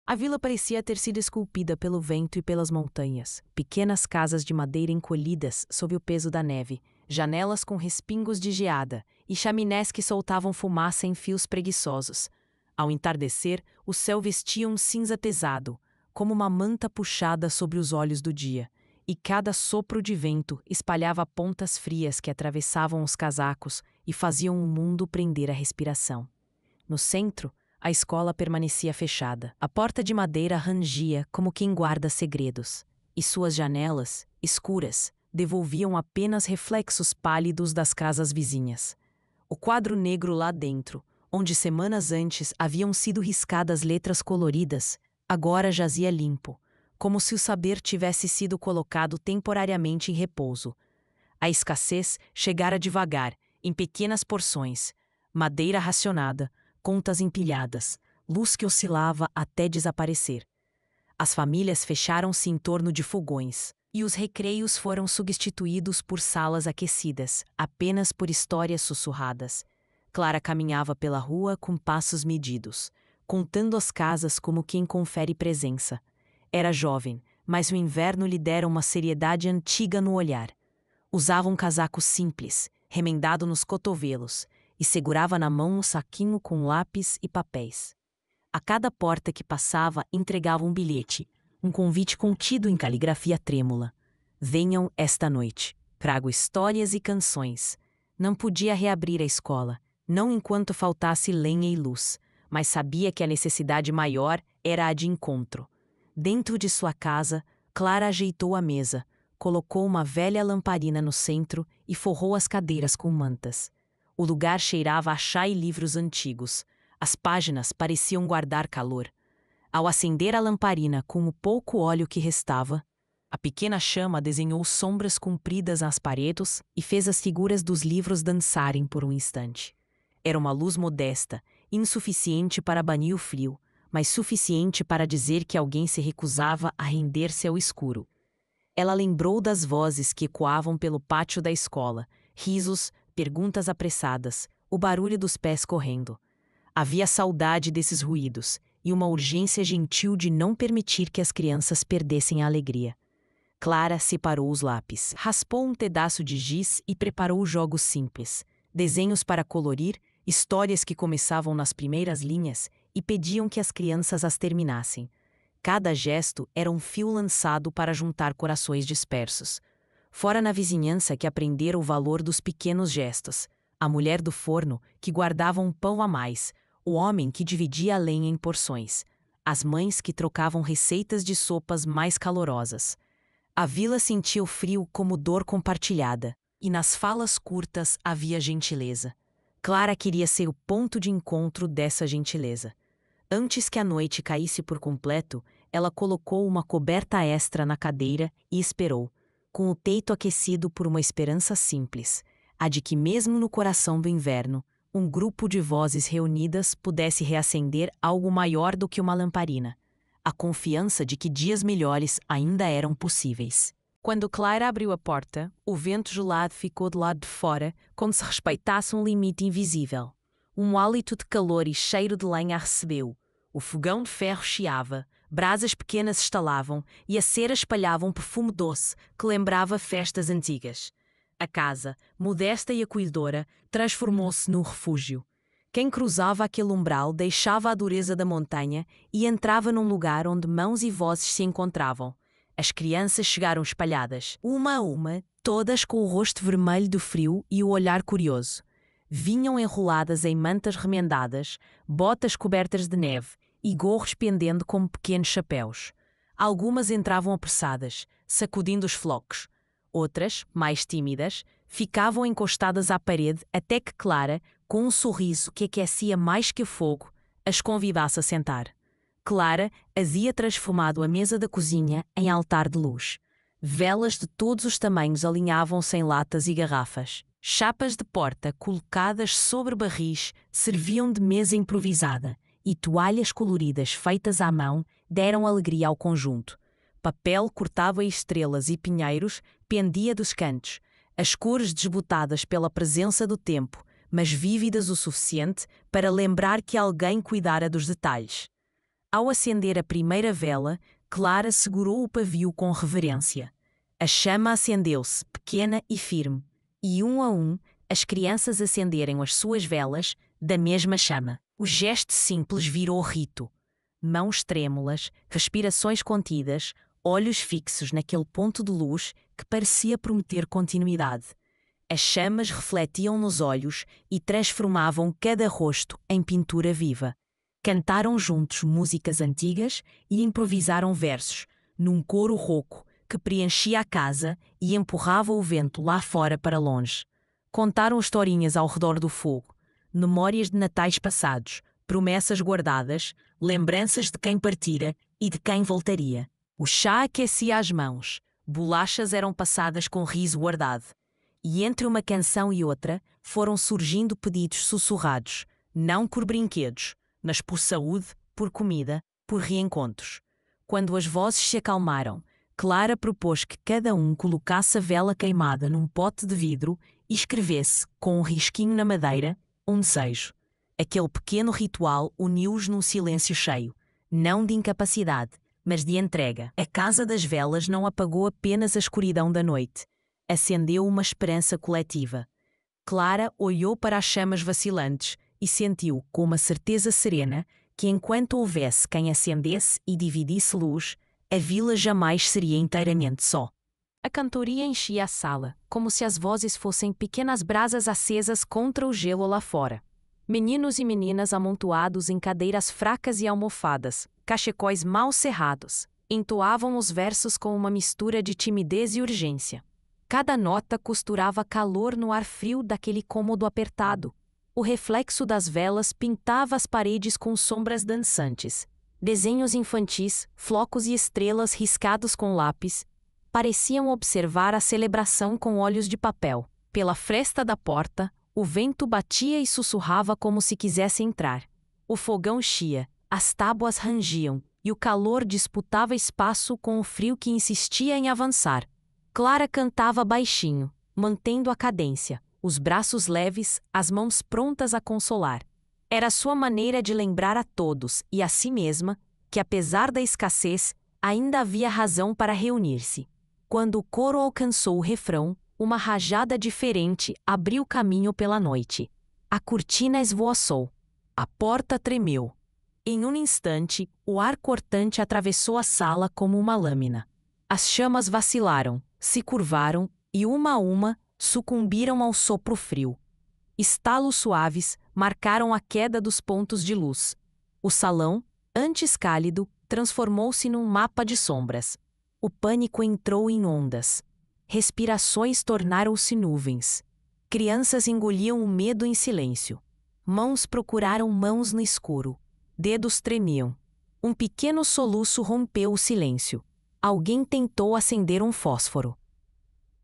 A vila parecia ter sido esculpida pelo vento e pelas montanhas. Pequenas casas de madeira encolhidas sob o peso da neve, janelas com respingos de geada e chaminés que soltavam fumaça em fios preguiçosos. Ao entardecer, o céu vestia um cinza pesado, como uma manta puxada sobre os olhos do dia, e cada sopro de vento espalhava pontas frias que atravessavam os casacos e faziam o mundo prender a respiração. No centro, a escola permanecia fechada. A porta de madeira rangia como quem guarda segredos, e suas janelas, escuras, devolviam apenas reflexos pálidos das casas vizinhas. O quadro negro lá dentro, onde semanas antes haviam sido riscadas letras coloridas, agora jazia limpo, como se o saber tivesse sido colocado temporariamente em repouso. A escassez chegara devagar, em pequenas porções, madeira racionada, contas empilhadas, luz que oscilava até desaparecer. As famílias fecharam-se em torno de fogões, e os recreios foram substituídos por salas aquecidas, apenas por histórias sussurradas. Clara caminhava pela rua com passos medidos, contando as casas como quem confere presença. Era jovem, mas o inverno lhe dera uma seriedade antiga no olhar. Usava um casaco simples, remendado nos cotovelos, e segurava na mão um saquinho com lápis e papéis. A cada porta que passava entregava um bilhete, um convite contido em caligrafia trêmula. Venham esta noite. Trago histórias e canções. Não podia reabrir a escola, não enquanto faltasse lenha e luz, mas sabia que a necessidade maior era a de encontro. Dentro de sua casa, Clara ajeitou a mesa, colocou uma velha lamparina no centro e forrou as cadeiras com mantas. O lugar cheirava a chá e livros antigos. As páginas pareciam guardar calor. Ao acender a lamparina com o pouco óleo que restava, a pequena chama desenhou sombras compridas nas paredes e fez as figuras dos livros dançarem por um instante. Era uma luz modesta, insuficiente para banir o frio, mas suficiente para dizer que alguém se recusava a render-se ao escuro. Ela lembrou das vozes que ecoavam pelo pátio da escola, risos, perguntas apressadas, o barulho dos pés correndo. Havia saudade desses ruídos e uma urgência gentil de não permitir que as crianças perdessem a alegria. Clara separou os lápis, raspou um pedaço de giz e preparou jogos simples, desenhos para colorir, histórias que começavam nas primeiras linhas e pediam que as crianças as terminassem. Cada gesto era um fio lançado para juntar corações dispersos. Fora na vizinhança que aprendera o valor dos pequenos gestos, a mulher do forno que guardava um pão a mais, o homem que dividia a lenha em porções, as mães que trocavam receitas de sopas mais calorosas. A vila sentia o frio como dor compartilhada, e nas falas curtas havia gentileza. Clara queria ser o ponto de encontro dessa gentileza. Antes que a noite caísse por completo, ela colocou uma coberta extra na cadeira e esperou, com o peito aquecido por uma esperança simples, a de que mesmo no coração do inverno, um grupo de vozes reunidas pudesse reacender algo maior do que uma lamparina, a confiança de que dias melhores ainda eram possíveis. Quando Clara abriu a porta, o vento gelado ficou do lado de fora, como se respeitasse um limite invisível. Um hálito de calor e cheiro de lenha a recebeu. O fogão de ferro chiava, brasas pequenas estalavam e a cera espalhava um perfume doce que lembrava festas antigas. A casa, modesta e acolhedora, transformou-se num refúgio. Quem cruzava aquele umbral deixava a dureza da montanha e entrava num lugar onde mãos e vozes se encontravam. As crianças chegaram espalhadas, uma a uma, todas com o rosto vermelho do frio e o olhar curioso. Vinham enroladas em mantas remendadas, botas cobertas de neve e gorros pendendo como pequenos chapéus. Algumas entravam apressadas, sacudindo os flocos. Outras, mais tímidas, ficavam encostadas à parede até que Clara, com um sorriso que aquecia mais que o fogo, as convidasse a sentar. Clara as ia transformado a mesa da cozinha em altar de luz. Velas de todos os tamanhos alinhavam-se em latas e garrafas. Chapas de porta colocadas sobre barris serviam de mesa improvisada e toalhas coloridas feitas à mão deram alegria ao conjunto. Papel cortava estrelas e pinheiros pendia dos cantos, as cores desbotadas pela presença do tempo, mas vívidas o suficiente para lembrar que alguém cuidara dos detalhes. Ao acender a primeira vela, Clara segurou o pavio com reverência. A chama acendeu-se, pequena e firme, e um a um, as crianças acenderam as suas velas da mesma chama. O gesto simples virou rito. Mãos trêmulas, respirações contidas, olhos fixos naquele ponto de luz que parecia prometer continuidade. As chamas refletiam nos olhos e transformavam cada rosto em pintura viva. Cantaram juntos músicas antigas e improvisaram versos, num coro rouco que preenchia a casa e empurrava o vento lá fora para longe. Contaram historinhas ao redor do fogo, memórias de natais passados, promessas guardadas, lembranças de quem partira e de quem voltaria. O chá aquecia as mãos, bolachas eram passadas com riso guardado. E entre uma canção e outra foram surgindo pedidos sussurrados, não por brinquedos, mas por saúde, por comida, por reencontros. Quando as vozes se acalmaram, Clara propôs que cada um colocasse a vela queimada num pote de vidro e escrevesse, com um risquinho na madeira, um desejo. Aquele pequeno ritual uniu-os num silêncio cheio, não de incapacidade, mas de entrega. A Casa das Velas não apagou apenas a escuridão da noite. Acendeu uma esperança coletiva. Clara olhou para as chamas vacilantes e sentiu, com uma certeza serena, que enquanto houvesse quem acendesse e dividisse luz, a vila jamais seria inteiramente só. A cantoria enchia a sala, como se as vozes fossem pequenas brasas acesas contra o gelo lá fora. Meninos e meninas amontoados em cadeiras fracas e almofadas, cachecóis mal cerrados, entoavam os versos com uma mistura de timidez e urgência. Cada nota costurava calor no ar frio daquele cômodo apertado. O reflexo das velas pintava as paredes com sombras dançantes. Desenhos infantis, flocos e estrelas riscados com lápis, pareciam observar a celebração com olhos de papel. Pela fresta da porta, o vento batia e sussurrava como se quisesse entrar. O fogão chia, as tábuas rangiam, e o calor disputava espaço com o frio que insistia em avançar. Clara cantava baixinho, mantendo a cadência, os braços leves, as mãos prontas a consolar. Era sua maneira de lembrar a todos, e a si mesma, que apesar da escassez, ainda havia razão para reunir-se. Quando o coro alcançou o refrão, uma rajada diferente abriu caminho pela noite. A cortina esvoaçou. A porta tremeu. Em um instante, o ar cortante atravessou a sala como uma lâmina. As chamas vacilaram, se curvaram e, uma a uma, sucumbiram ao sopro frio. Estalos suaves marcaram a queda dos pontos de luz. O salão, antes cálido, transformou-se num mapa de sombras. O pânico entrou em ondas. Respirações tornaram-se nuvens. Crianças engoliam o medo em silêncio. Mãos procuraram mãos no escuro. Dedos tremiam. Um pequeno soluço rompeu o silêncio. Alguém tentou acender um fósforo.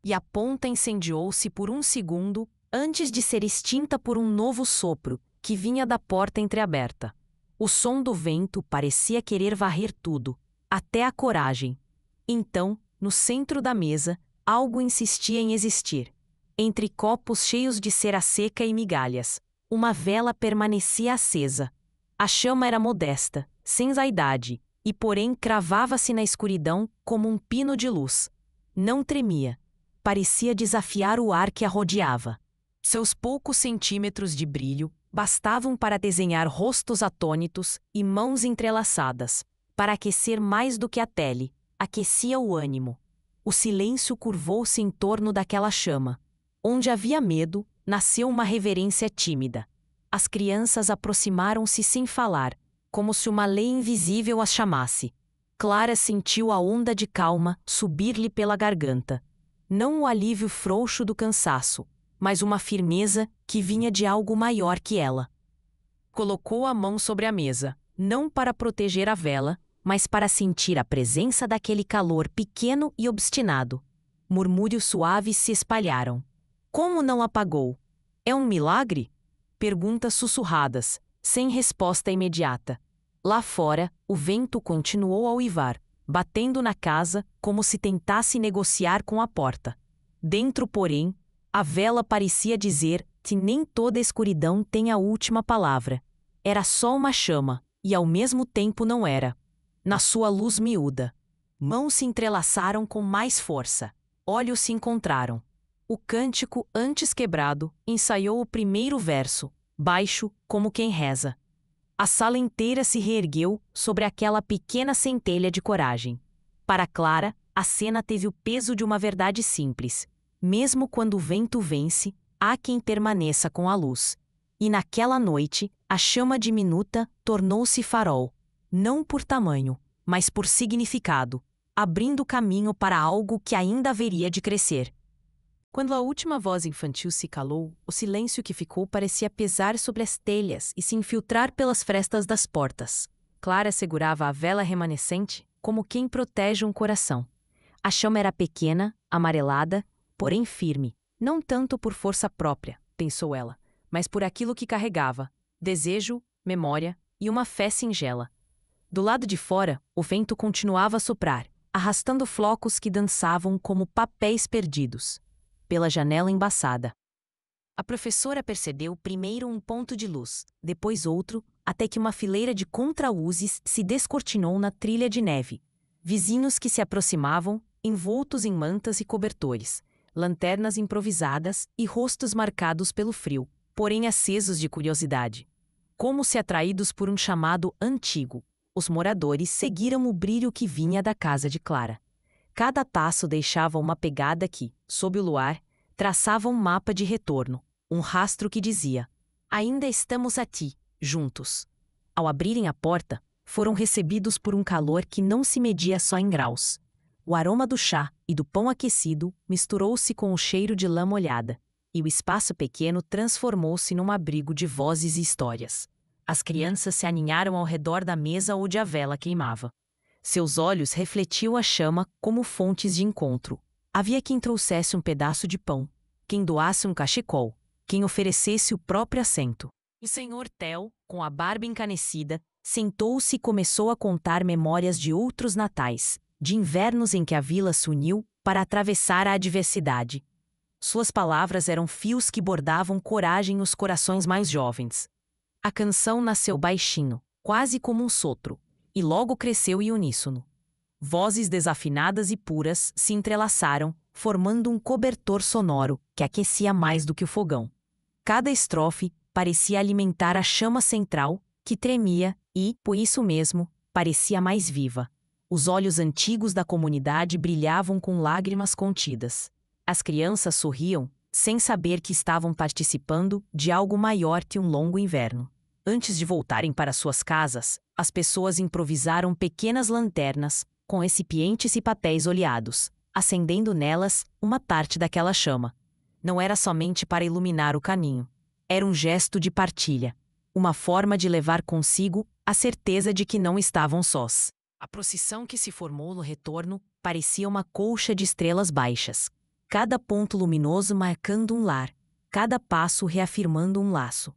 E a ponta incendiou-se por um segundo antes de ser extinta por um novo sopro que vinha da porta entreaberta. O som do vento parecia querer varrer tudo, até a coragem. Então, no centro da mesa, algo insistia em existir. Entre copos cheios de cera seca e migalhas, uma vela permanecia acesa. A chama era modesta, sem vaidade, e porém cravava-se na escuridão como um pino de luz. Não tremia. Parecia desafiar o ar que a rodeava. Seus poucos centímetros de brilho bastavam para desenhar rostos atônitos e mãos entrelaçadas. Para aquecer mais do que a pele, aquecia o ânimo. O silêncio curvou-se em torno daquela chama. Onde havia medo, nasceu uma reverência tímida. As crianças aproximaram-se sem falar, como se uma lei invisível as chamasse. Clara sentiu a onda de calma subir-lhe pela garganta. Não o alívio frouxo do cansaço, mas uma firmeza que vinha de algo maior que ela. Colocou a mão sobre a mesa, não para proteger a vela, mas para sentir a presença daquele calor pequeno e obstinado. Murmúrios suaves se espalharam. Como não apagou? É um milagre? Perguntas sussurradas, sem resposta imediata. Lá fora, o vento continuou a uivar, batendo na casa como se tentasse negociar com a porta. Dentro, porém, a vela parecia dizer que nem toda escuridão tem a última palavra. Era só uma chama, e ao mesmo tempo não era. Na sua luz miúda, mãos se entrelaçaram com mais força, olhos se encontraram. O cântico, antes quebrado, ensaiou o primeiro verso, baixo, como quem reza. A sala inteira se reergueu sobre aquela pequena centelha de coragem. Para Clara, a cena teve o peso de uma verdade simples. Mesmo quando o vento vence, há quem permaneça com a luz. E naquela noite, a chama diminuta tornou-se farol, não por tamanho, mas por significado, abrindo caminho para algo que ainda haveria de crescer. Quando a última voz infantil se calou, o silêncio que ficou parecia pesar sobre as telhas e se infiltrar pelas frestas das portas. Clara segurava a vela remanescente como quem protege um coração. A chama era pequena, amarelada, porém firme, não tanto por força própria, pensou ela, mas por aquilo que carregava: desejo, memória e uma fé singela. Do lado de fora, o vento continuava a soprar, arrastando flocos que dançavam como papéis perdidos pela janela embaçada. A professora percebeu primeiro um ponto de luz, depois outro, até que uma fileira de contraluzes se descortinou na trilha de neve. Vizinhos que se aproximavam, envoltos em mantas e cobertores, lanternas improvisadas e rostos marcados pelo frio, porém acesos de curiosidade. Como se atraídos por um chamado antigo, os moradores seguiram o brilho que vinha da casa de Clara. Cada passo deixava uma pegada que, sob o luar, traçava um mapa de retorno, um rastro que dizia: ainda estamos aqui, juntos. Ao abrirem a porta, foram recebidos por um calor que não se media só em graus. O aroma do chá e do pão aquecido misturou-se com o cheiro de lã molhada, e o espaço pequeno transformou-se num abrigo de vozes e histórias. As crianças se aninharam ao redor da mesa onde a vela queimava. Seus olhos refletiam a chama como fontes de encontro. Havia quem trouxesse um pedaço de pão, quem doasse um cachecol, quem oferecesse o próprio assento. O senhor Theo, com a barba encanecida, sentou-se e começou a contar memórias de outros natais, de invernos em que a vila se uniu para atravessar a adversidade. Suas palavras eram fios que bordavam coragem nos corações mais jovens. A canção nasceu baixinho, quase como um sopro, e logo cresceu em uníssono. Vozes desafinadas e puras se entrelaçaram, formando um cobertor sonoro que aquecia mais do que o fogão. Cada estrofe parecia alimentar a chama central, que tremia e, por isso mesmo, parecia mais viva. Os olhos antigos da comunidade brilhavam com lágrimas contidas. As crianças sorriam, sem saber que estavam participando de algo maior que um longo inverno. Antes de voltarem para suas casas, as pessoas improvisaram pequenas lanternas, com recipientes e papéis oleados, acendendo nelas uma parte daquela chama. Não era somente para iluminar o caminho. Era um gesto de partilha, uma forma de levar consigo a certeza de que não estavam sós. A procissão que se formou no retorno parecia uma colcha de estrelas baixas, cada ponto luminoso marcando um lar, cada passo reafirmando um laço.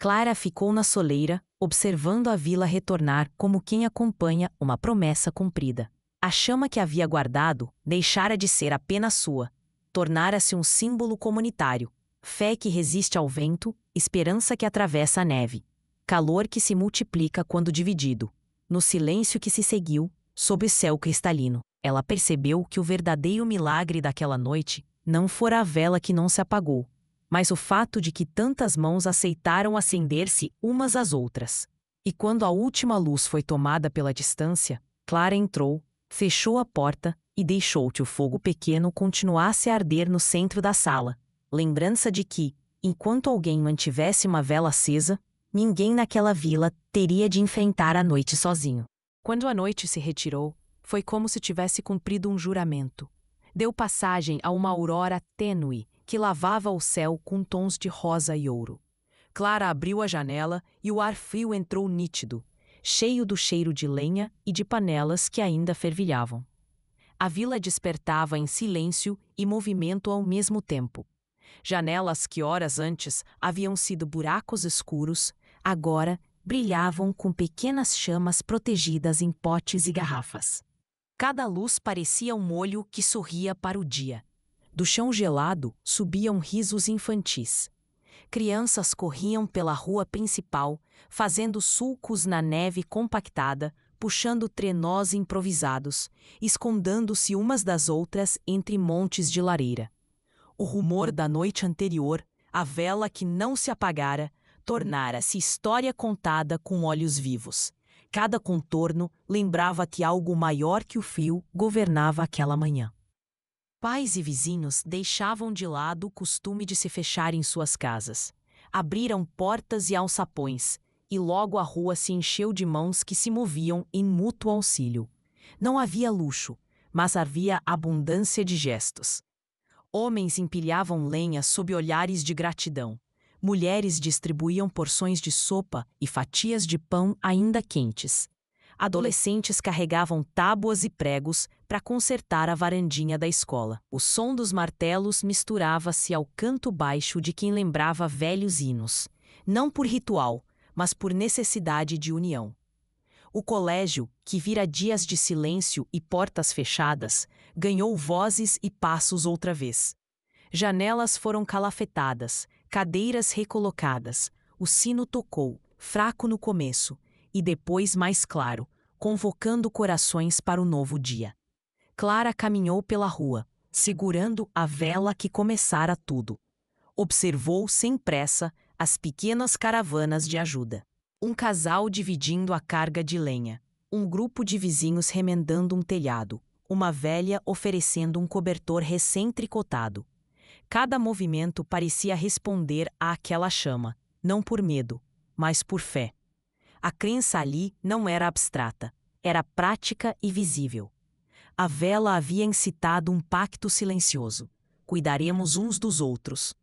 Clara ficou na soleira, observando a vila retornar como quem acompanha uma promessa cumprida. A chama que havia guardado deixara de ser apenas sua, tornara-se um símbolo comunitário, fé que resiste ao vento, esperança que atravessa a neve, calor que se multiplica quando dividido. No silêncio que se seguiu, sob o céu cristalino, ela percebeu que o verdadeiro milagre daquela noite não fora a vela que não se apagou, mas o fato de que tantas mãos aceitaram acender-se umas às outras. E quando a última luz foi tomada pela distância, Clara entrou, fechou a porta e deixou que o fogo pequeno continuasse a arder no centro da sala, lembrança de que, enquanto alguém mantivesse uma vela acesa, ninguém naquela vila teria de enfrentar a noite sozinho. Quando a noite se retirou, foi como se tivesse cumprido um juramento. Deu passagem a uma aurora tênue que lavava o céu com tons de rosa e ouro. Clara abriu a janela e o ar frio entrou nítido, cheio do cheiro de lenha e de panelas que ainda fervilhavam. A vila despertava em silêncio e movimento ao mesmo tempo. Janelas que horas antes haviam sido buracos escuros, agora brilhavam com pequenas chamas protegidas em potes e garrafas. Cada luz parecia um olho que sorria para o dia. Do chão gelado subiam risos infantis. Crianças corriam pela rua principal, fazendo sulcos na neve compactada, puxando trenós improvisados, escondendo-se umas das outras entre montes de lareira. O rumor da noite anterior, a vela que não se apagara, tornara-se história contada com olhos vivos. Cada contorno lembrava que algo maior que o frio governava aquela manhã. Pais e vizinhos deixavam de lado o costume de se fechar em suas casas. Abriram portas e alçapões, e logo a rua se encheu de mãos que se moviam em mútuo auxílio. Não havia luxo, mas havia abundância de gestos. Homens empilhavam lenha sob olhares de gratidão. Mulheres distribuíam porções de sopa e fatias de pão ainda quentes. Adolescentes carregavam tábuas e pregos para consertar a varandinha da escola. O som dos martelos misturava-se ao canto baixo de quem lembrava velhos hinos, não por ritual, mas por necessidade de união. O colégio, que vira dias de silêncio e portas fechadas, ganhou vozes e passos outra vez. Janelas foram calafetadas, cadeiras recolocadas, o sino tocou, fraco no começo, e depois mais claro, convocando corações para o novo dia. Clara caminhou pela rua, segurando a vela que começara tudo. Observou sem pressa as pequenas caravanas de ajuda. Um casal dividindo a carga de lenha, um grupo de vizinhos remendando um telhado, uma velha oferecendo um cobertor recém-tricotado. Cada movimento parecia responder àquela chama, não por medo, mas por fé. A crença ali não era abstrata, era prática e visível. A vela havia incitado um pacto silencioso. Cuidaremos uns dos outros.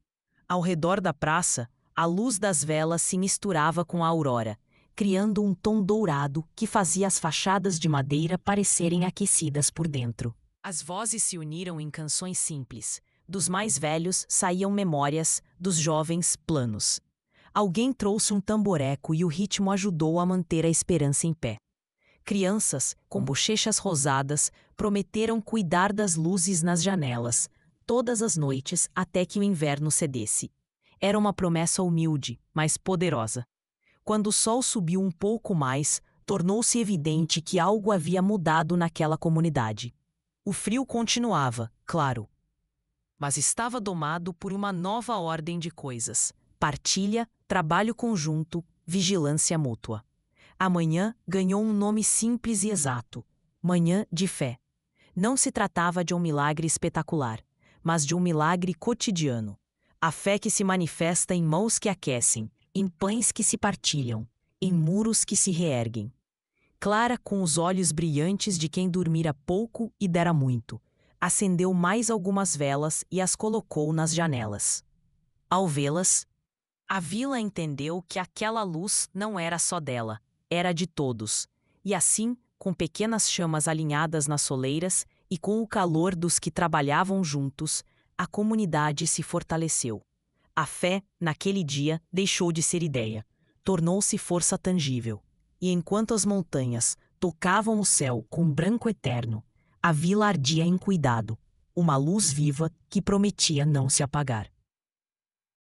Ao redor da praça, a luz das velas se misturava com a aurora, criando um tom dourado que fazia as fachadas de madeira parecerem aquecidas por dentro. As vozes se uniram em canções simples. Dos mais velhos saíam memórias, dos jovens, planos. Alguém trouxe um tamboreco e o ritmo ajudou a manter a esperança em pé. Crianças, com bochechas rosadas, prometeram cuidar das luzes nas janelas, todas as noites até que o inverno cedesse. Era uma promessa humilde, mas poderosa. Quando o sol subiu um pouco mais, tornou-se evidente que algo havia mudado naquela comunidade. O frio continuava, claro, mas estava domado por uma nova ordem de coisas: partilha, trabalho conjunto, vigilância mútua. A manhã ganhou um nome simples e exato: Manhã de Fé. Não se tratava de um milagre espetacular, mas de um milagre cotidiano. A fé que se manifesta em mãos que aquecem, em pães que se partilham, em muros que se reerguem. Clara, com os olhos brilhantes de quem dormira pouco e dera muito, acendeu mais algumas velas e as colocou nas janelas. Ao vê-las, a vila entendeu que aquela luz não era só dela, era de todos, e assim, com pequenas chamas alinhadas nas soleiras e com o calor dos que trabalhavam juntos, a comunidade se fortaleceu. A fé, naquele dia, deixou de ser ideia, tornou-se força tangível. E enquanto as montanhas tocavam o céu com branco eterno, a vila ardia em cuidado, uma luz viva que prometia não se apagar.